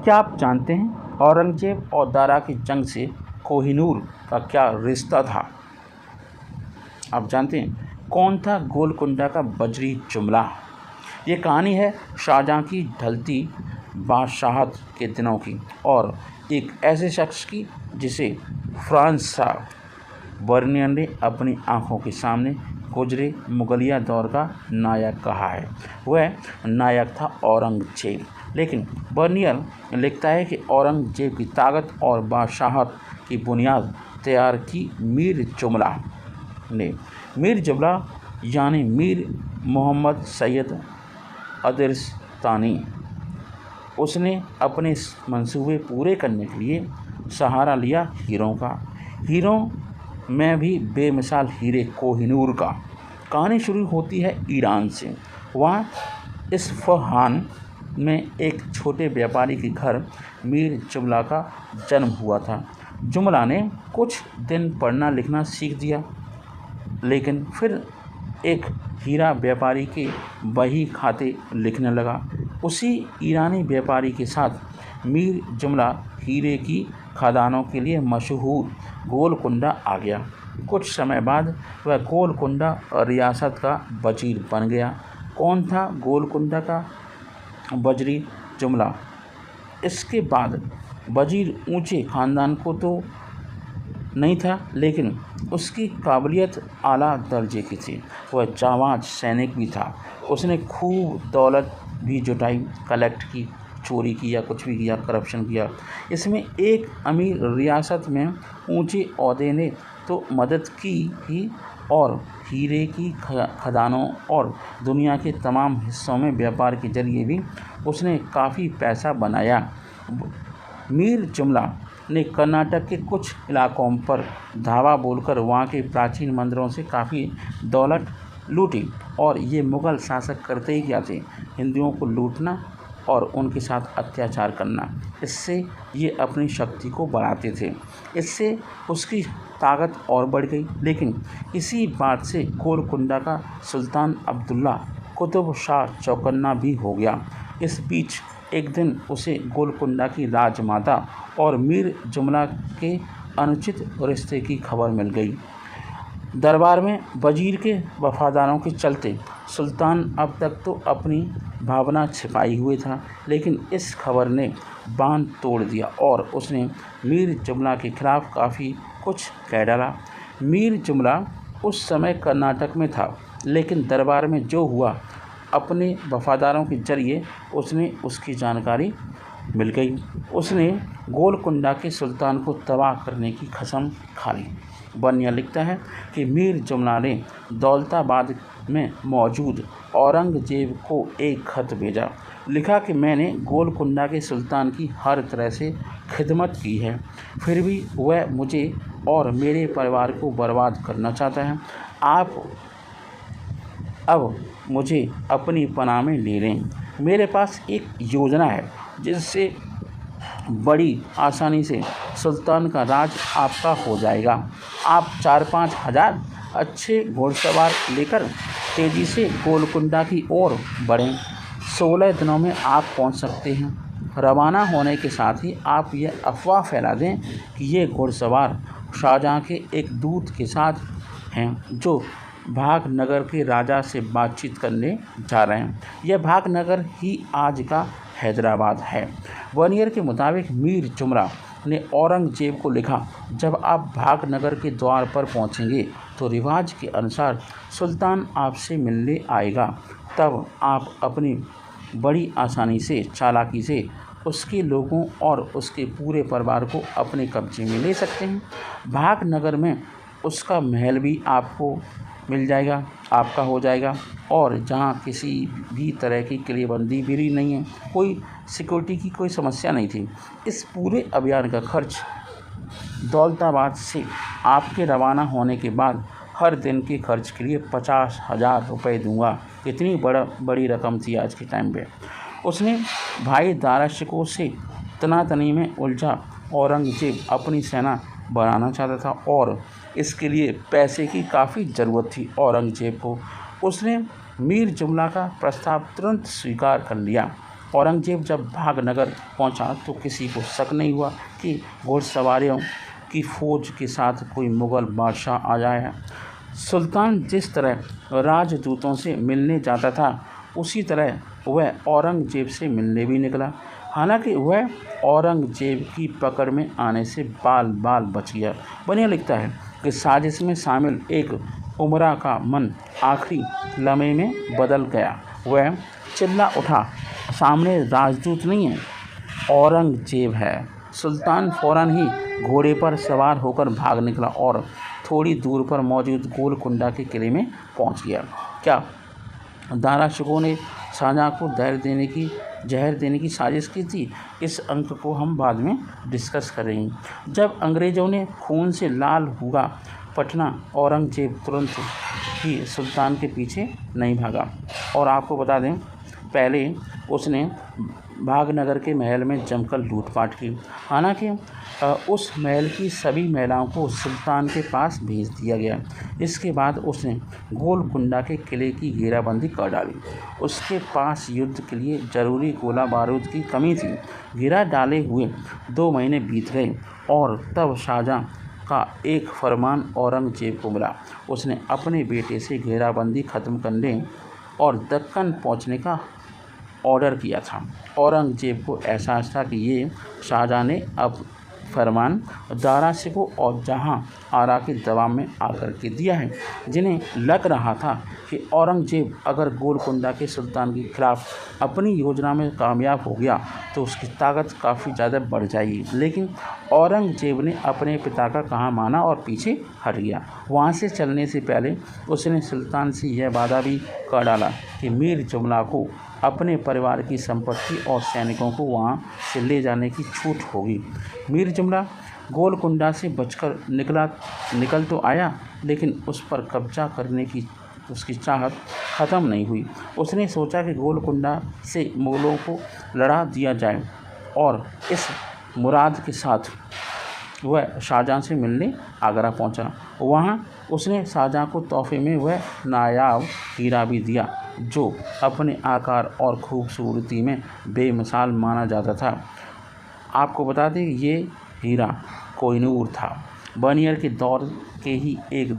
क्या आप जानते हैं औरंगजेब और दारा की जंग से कोहिनूर का क्या रिश्ता था? आप जानते हैं कौन था गोलकुंडा का बजरी जुमला? ये कहानी है शाहजहाँ की ढलती बादशाहत के दिनों की और एक ऐसे शख्स की जिसे फ्रांस शाह बर्नियर ने अपनी आंखों के सामने गुजरे मुगलिया दौर का नायक कहा है। वह नायक था औरंगजेब। लेकिन बर्नियर लिखता है कि औरंगजेब की ताकत और बादशाहत की बुनियाद तैयार की मीर जुमला ने। मीर जुमला यानी मीर मोहम्मद सैयद अदिरस्तानी। उसने अपने मंसूबे पूरे करने के लिए सहारा लिया हीरों का। हीरों में भी बेमिसाल हीरे कोहिनूर का। कहानी शुरू होती है ईरान से। वहाँ इस्फ़हान में एक छोटे व्यापारी के घर मीर जुमला का जन्म हुआ था। जुमला ने कुछ दिन पढ़ना लिखना सीख दिया, लेकिन फिर एक हीरा व्यापारी के बही खाते लिखने लगा। उसी ईरानी व्यापारी के साथ मीर जुमला हीरे की खदानों के लिए मशहूर गोलकुंडा आ गया। कुछ समय बाद वह गोलकुंडा रियासत का वजीर बन गया। कौन था गोलकुंडा का बजरी जुमला? इसके बाद वजीर ऊंचे ख़ानदान को तो नहीं था, लेकिन उसकी काबिलियत आला दर्जे की थी। वह जाबाज सैनिक भी था। उसने खूब दौलत भी जुटाई, कलेक्ट की, चोरी की या कुछ भी किया, करप्शन किया। इसमें एक अमीर रियासत में ऊंचे ओहदे ने तो मदद की ही, और हीरे की खदानों और दुनिया के तमाम हिस्सों में व्यापार के जरिए भी उसने काफ़ी पैसा बनाया। मीर जुमला ने कर्नाटक के कुछ इलाकों पर धावा बोलकर वहाँ के प्राचीन मंदिरों से काफ़ी दौलत लूटी। और ये मुग़ल शासक करते ही क्या थे? हिंदुओं को लूटना और उनके साथ अत्याचार करना। इससे ये अपनी शक्ति को बढ़ाते थे। इससे उसकी ताकत और बढ़ गई। लेकिन इसी बात से गोलकुंडा का सुल्तान अब्दुल्ला कुतुब शाह चौकन्ना भी हो गया। इस बीच एक दिन उसे गोलकुंडा की राजमाता और मीर जुमला के अनुचित रिश्ते की खबर मिल गई। दरबार में वजीर के वफादारों के चलते सुल्तान अब तक तो अपनी भावना छिपाई हुए था, लेकिन इस खबर ने बांध तोड़ दिया और उसने मीर जुमला के खिलाफ काफ़ी कुछ कह डाला। मीर जुमला उस समय कर्नाटक में था, लेकिन दरबार में जो हुआ अपने वफादारों के जरिए उसने उसकी जानकारी मिल गई। उसने गोलकुंडा के सुल्तान को तबाह करने की कसम खा ली। बनिया लिखता है कि मीर जुमला ने दौलताबाद में मौजूद औरंगजेब को एक खत भेजा। लिखा कि मैंने गोलकुंडा के सुल्तान की हर तरह से खिदमत की है, फिर भी वह मुझे और मेरे परिवार को बर्बाद करना चाहता है। आप अब मुझे अपनी पनाह में ले लें। मेरे पास एक योजना है जिससे बड़ी आसानी से सुल्तान का राज आपका हो जाएगा। आप 4-5 हज़ार अच्छे घुड़सवार लेकर तेज़ी से गोलकुंडा की ओर बढ़ें। 16 दिनों में आप पहुंच सकते हैं। रवाना होने के साथ ही आप यह अफवाह फैला दें कि ये घुड़सवार शाहजहाँ के एक दूत के साथ हैं जो भागनगर के राजा से बातचीत करने जा रहे हैं। यह भागनगर ही आज का हैदराबाद है। वर्नियर के मुताबिक मीर जुमला ने औरंगजेब को लिखा, जब आप भागनगर के द्वार पर पहुंचेंगे तो रिवाज के अनुसार सुल्तान आपसे मिलने आएगा। तब आप अपनी बड़ी आसानी से, चालाकी से उसके लोगों और उसके पूरे परिवार को अपने कब्जे में ले सकते हैं। भागनगर में उसका महल भी आपको मिल जाएगा, आपका हो जाएगा, और जहाँ किसी भी तरह की किलेबंदी भी नहीं है, कोई सिक्योरिटी की कोई समस्या नहीं थी। इस पूरे अभियान का खर्च दौलताबाद से आपके रवाना होने के बाद हर दिन के खर्च के लिए 50,000 रुपये दूंगा। इतनी बड़ी रकम थी आज के टाइम पे। उसने भाई दारा शिकोह से तनातनी में उलझा औरंगजेब अपनी सेना बढ़ाना चाहता था और इसके लिए पैसे की काफ़ी ज़रूरत थी औरंगजेब को। उसने मीर जुमला का प्रस्ताव तुरंत स्वीकार कर लिया। औरंगजेब जब भागनगर पहुंचा तो किसी को शक नहीं हुआ कि घुड़सवारियों की फौज के साथ कोई मुग़ल बादशाह आ जाए है। सुल्तान जिस तरह राजदूतों से मिलने जाता था उसी तरह वह औरंगजेब से मिलने भी निकला। हालांकि वह औरंगजेब की पकड़ में आने से बाल बाल बच गया। बनिया लिखता है कि साजिश में शामिल एक उमरा का मन आखिरी लम्हे में बदल गया। वह चिल्ला उठा, सामने राजदूत नहीं है, औरंगजेब है। सुल्तान फौरन ही घोड़े पर सवार होकर भाग निकला और थोड़ी दूर पर मौजूद गोलकुंडा के किले में पहुंच गया। क्या दारा शिकोह ने शाहजहाँ को जहर देने की साजिश की थी? इस अंक को हम बाद में डिस्कस करेंगे। जब अंग्रेज़ों ने खून से लाल हुआ पटना, औरंगजेब तुरंत ही सुल्तान के पीछे नहीं भागा। और आपको बता दें, पहले उसने भागनगर के महल में जमकर लूटपाट की। हालांकि उस महल की सभी महिलाओं को सुल्तान के पास भेज दिया गया। इसके बाद उसने गोलकुंडा के किले की घेराबंदी कर डाली। उसके पास युद्ध के लिए ज़रूरी गोला बारूद की कमी थी। घेरा डाले हुए 2 महीने बीत गए और तब शाहजहाँ का एक फरमान औरंगजेब को मिला। उसने अपने बेटे से घेराबंदी ख़त्म करने और दक्कन पहुँचने का ऑर्डर किया था। औरंगजेब को एहसास था कि ये शाहजहाँ ने अब फरमान दारा शिकोह और जहां आरा के दबाव में आकर के दिया है, जिन्हें लग रहा था कि औरंगजेब अगर गोलकुंडा के सुल्तान के खिलाफ अपनी योजना में कामयाब हो गया तो उसकी ताकत काफ़ी ज़्यादा बढ़ जाएगी। लेकिन औरंगजेब ने अपने पिता का कहा माना और पीछे हट गया। वहाँ से चलने से पहले उसने सुल्तान से यह वादा भी कर डाला कि मीर जुमला को अपने परिवार की संपत्ति और सैनिकों को वहाँ से ले जाने की छूट होगी। मीर जुमला गोलकुंडा से बचकर निकल तो आया, लेकिन उस पर कब्जा करने की उसकी चाहत ख़त्म नहीं हुई। उसने सोचा कि गोलकुंडा से मुगलों को लड़ा दिया जाए और इस मुराद के साथ वह शाहजहाँ से मिलने आगरा पहुंचा। वहां उसने शाहजहाँ को तोहफे में वह नायाब हीरा भी दिया जो अपने आकार और खूबसूरती में बेमिसाल माना जाता था। आपको बता दें, ये हीरा कोहिनूर था। बनियर के दौर के ही एक